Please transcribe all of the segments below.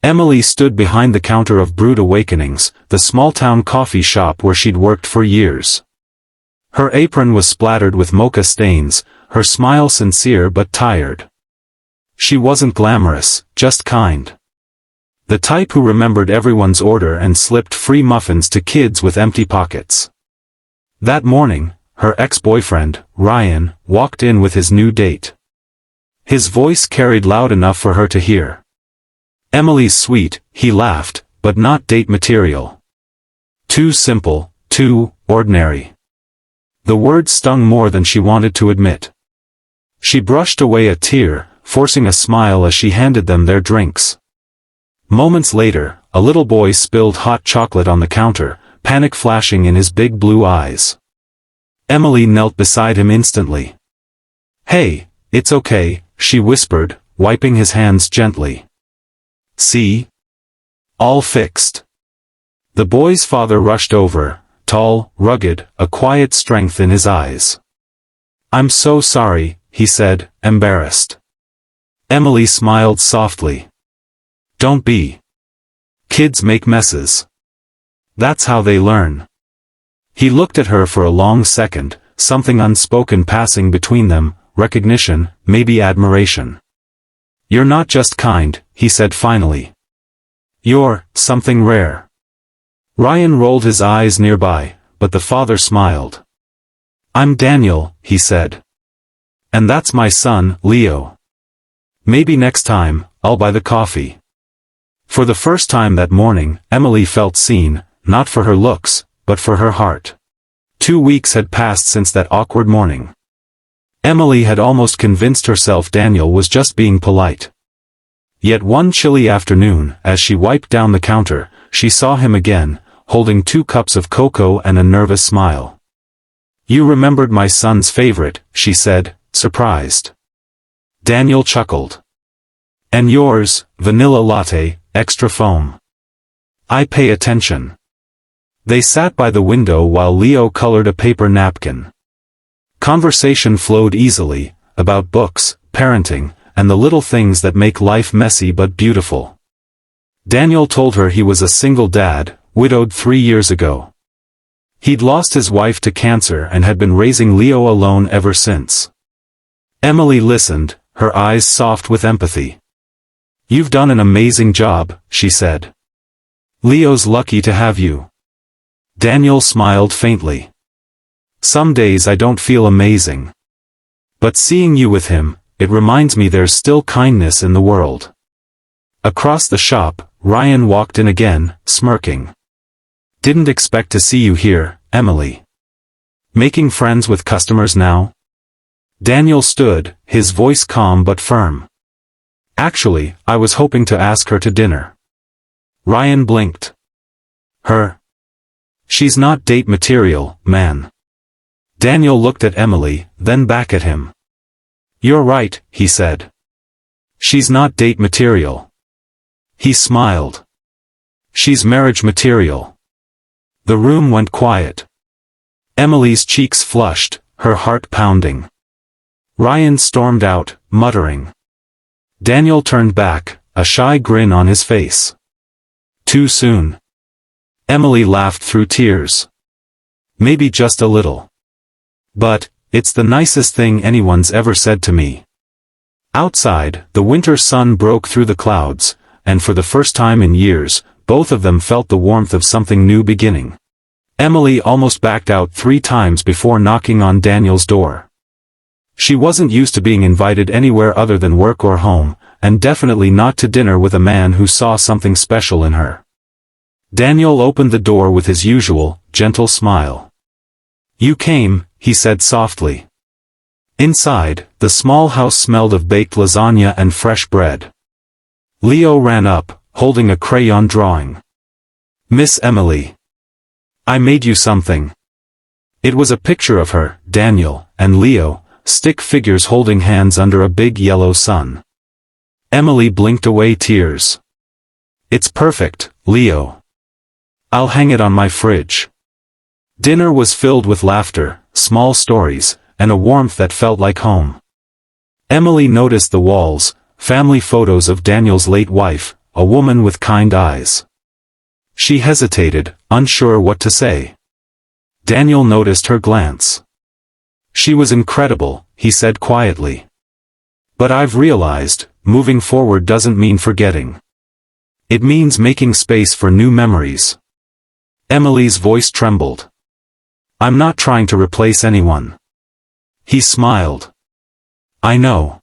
Emily stood behind the counter of Brewed Awakenings, the small-town coffee shop where she'd worked for years. Her apron was splattered with mocha stains, her smile sincere but tired. She wasn't glamorous, just kind. The type who remembered everyone's order and slipped free muffins to kids with empty pockets. That morning, her ex-boyfriend, Ryan, walked in with his new date. His voice carried loud enough for her to hear. "Emily's sweet," he laughed, "but not date material. Too simple, too ordinary." The words stung more than she wanted to admit. She brushed away a tear, forcing a smile as she handed them their drinks. Moments later, a little boy spilled hot chocolate on the counter, panic flashing in his big blue eyes. Emily knelt beside him instantly. "Hey, it's okay," she whispered, wiping his hands gently. "See? All fixed." The boy's father rushed over, tall, rugged, a quiet strength in his eyes. "I'm so sorry," he said, embarrassed. Emily smiled softly. "Don't be. Kids make messes. That's how they learn." He looked at her for a long second, something unspoken passing between them, recognition, maybe admiration. "You're not just kind," he said finally. "You're something rare." Ryan rolled his eyes nearby, but the father smiled. "I'm Daniel," he said. "And that's my son, Leo. Maybe next time, I'll buy the coffee." For the first time that morning, Emily felt seen, not for her looks, but for her heart. 2 weeks had passed since that awkward morning. Emily had almost convinced herself Daniel was just being polite. Yet one chilly afternoon, as she wiped down the counter, she saw him again, holding 2 cups of cocoa and a nervous smile. "You remembered my son's favorite," she said, surprised. Daniel chuckled. "And yours, vanilla latte, extra foam. I pay attention." They sat by the window while Leo colored a paper napkin. Conversation flowed easily, about books, parenting, and the little things that make life messy but beautiful. Daniel told her he was a single dad, widowed 3 years ago. He'd lost his wife to cancer and had been raising Leo alone ever since. Emily listened, her eyes soft with empathy. "You've done an amazing job," she said. "Leo's lucky to have you." Daniel smiled faintly. "Some days I don't feel amazing. But seeing you with him, it reminds me there's still kindness in the world." Across the shop, Ryan walked in again, smirking. "Didn't expect to see you here, Emily. Making friends with customers now?" Daniel stood, his voice calm but firm. "Actually, I was hoping to ask her to dinner." Ryan blinked. "Her? She's not date material, man." Daniel looked at Emily, then back at him. "You're right," he said. "She's not date material." He smiled. "She's marriage material." The room went quiet. Emily's cheeks flushed, her heart pounding. Ryan stormed out, muttering. Daniel turned back, a shy grin on his face. "Too soon." Emily laughed through tears. "Maybe just a little. But, it's the nicest thing anyone's ever said to me." Outside, the winter sun broke through the clouds, and for the first time in years, both of them felt the warmth of something new beginning. Emily almost backed out 3 times before knocking on Daniel's door. She wasn't used to being invited anywhere other than work or home, and definitely not to dinner with a man who saw something special in her. Daniel opened the door with his usual, gentle smile. "You came," he said softly. Inside, the small house smelled of baked lasagna and fresh bread. Leo ran up, holding a crayon drawing. "Miss Emily. I made you something." It was a picture of her, Daniel, and Leo, stick figures holding hands under a big yellow sun. Emily blinked away tears. "It's perfect, Leo. I'll hang it on my fridge." Dinner was filled with laughter, small stories, and a warmth that felt like home. Emily noticed the walls, family photos of Daniel's late wife, a woman with kind eyes. She hesitated, unsure what to say. Daniel noticed her glance. She was incredible, he said quietly. But I've realized, moving forward doesn't mean forgetting. It means making space for new memories. Emily's voice trembled. I'm not trying to replace anyone. He smiled. I know.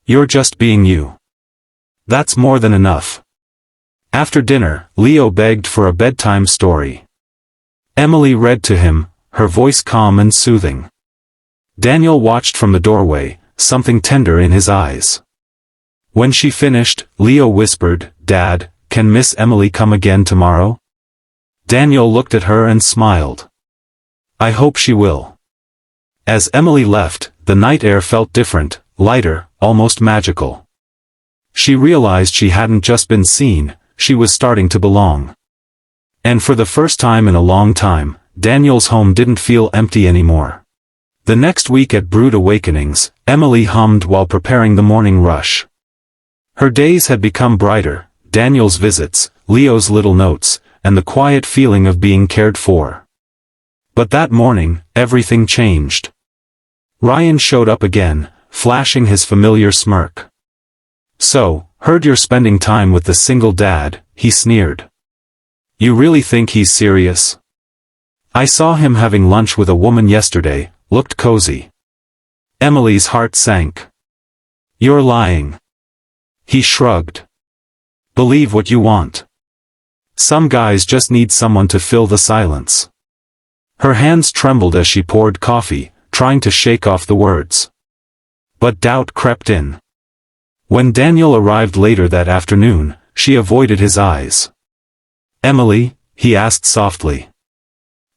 You're just being you. That's more than enough. After dinner, Leo begged for a bedtime story. Emily read to him, her voice calm and soothing. Daniel watched from the doorway, something tender in his eyes. When she finished, Leo whispered, "Dad, can Miss Emily come again tomorrow?" Daniel looked at her and smiled. I hope she will. As Emily left, the night air felt different, lighter, almost magical. She realized she hadn't just been seen, she was starting to belong. And for the first time in a long time, Daniel's home didn't feel empty anymore. The next week at Brood Awakenings, Emily hummed while preparing the morning rush. Her days had become brighter, Daniel's visits, Leo's little notes, and the quiet feeling of being cared for. But that morning, everything changed. Ryan showed up again, flashing his familiar smirk. "So, heard you're spending time with the single dad," he sneered. "You really think he's serious? I saw him having lunch with a woman yesterday, looked cozy." Emily's heart sank. "You're lying." He shrugged. "Believe what you want. Some guys just need someone to fill the silence." Her hands trembled as she poured coffee, trying to shake off the words. But doubt crept in. When Daniel arrived later that afternoon, she avoided his eyes. "Emily?" he asked softly.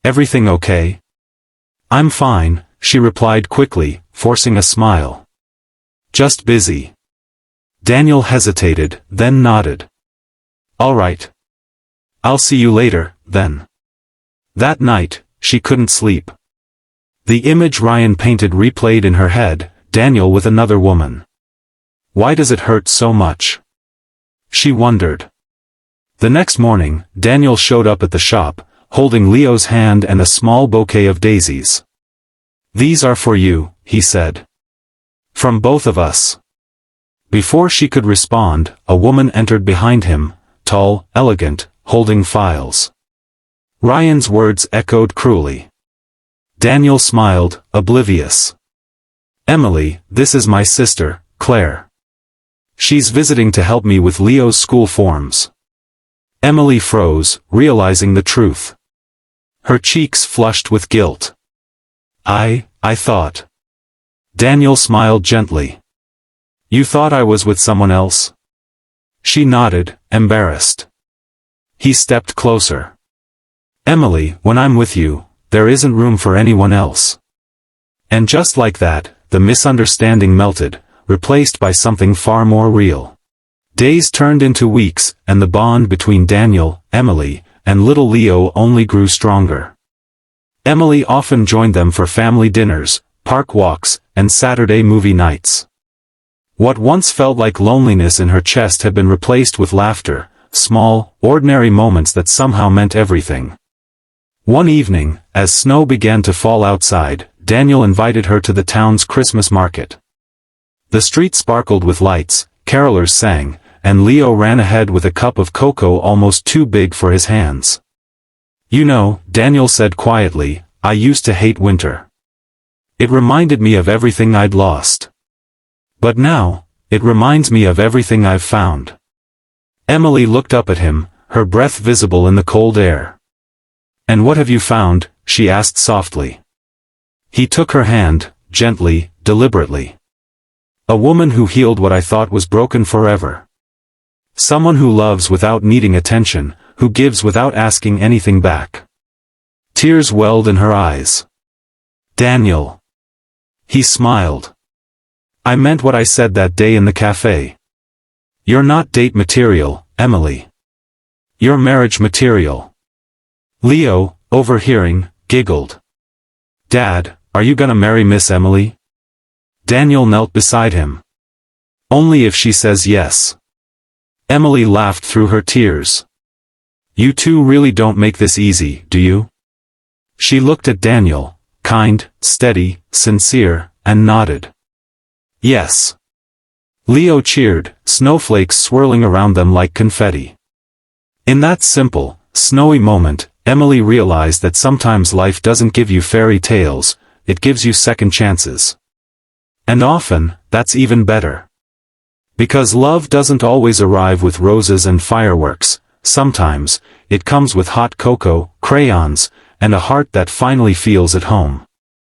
"Everything okay?" "I'm fine," she replied quickly, forcing a smile. "Just busy." Daniel hesitated, then nodded. "All right. I'll see you later, then." That night, she couldn't sleep. The image Ryan painted replayed in her head, Daniel with another woman. Why does it hurt so much? She wondered. The next morning, Daniel showed up at the shop, holding Leo's hand and a small bouquet of daisies. "These are for you," he said. "From both of us." Before she could respond, a woman entered behind him, tall, elegant, holding files. Ryan's words echoed cruelly. Daniel smiled, oblivious. "Emily, this is my sister, Claire. She's visiting to help me with Leo's school forms." Emily froze, realizing the truth. Her cheeks flushed with guilt. I thought." Daniel smiled gently. "You thought I was with someone else?" She nodded, embarrassed. He stepped closer. "Emily, when I'm with you, there isn't room for anyone else." And just like that, the misunderstanding melted, replaced by something far more real. Days turned into weeks, and the bond between Daniel, Emily, and little Leo only grew stronger. Emily often joined them for family dinners, park walks, and Saturday movie nights. What once felt like loneliness in her chest had been replaced with laughter, small, ordinary moments that somehow meant everything. One evening, as snow began to fall outside, Daniel invited her to the town's Christmas market. The street sparkled with lights, carolers sang, and Leo ran ahead with a cup of cocoa almost too big for his hands. "You know," Daniel said quietly, "I used to hate winter. It reminded me of everything I'd lost. But now, it reminds me of everything I've found." Emily looked up at him, her breath visible in the cold air. "And what have you found?" she asked softly. He took her hand, gently, deliberately. "A woman who healed what I thought was broken forever. Someone who loves without needing attention, who gives without asking anything back." Tears welled in her eyes. "Daniel." He smiled. "I meant what I said that day in the cafe. You're not date material, Emily. You're marriage material." Leo, overhearing, giggled. "Dad, are you gonna marry Miss Emily?" Daniel knelt beside him. "Only if she says yes." Emily laughed through her tears. You two really don't make this easy, do you? She looked at Daniel, kind, steady, sincere, and nodded. Yes. Leo cheered, snowflakes swirling around them like confetti. In that simple, snowy moment, Emily realized that sometimes life doesn't give you fairy tales, it gives you second chances. And often, that's even better. Because love doesn't always arrive with roses and fireworks, sometimes, it comes with hot cocoa, crayons, and a heart that finally feels at home.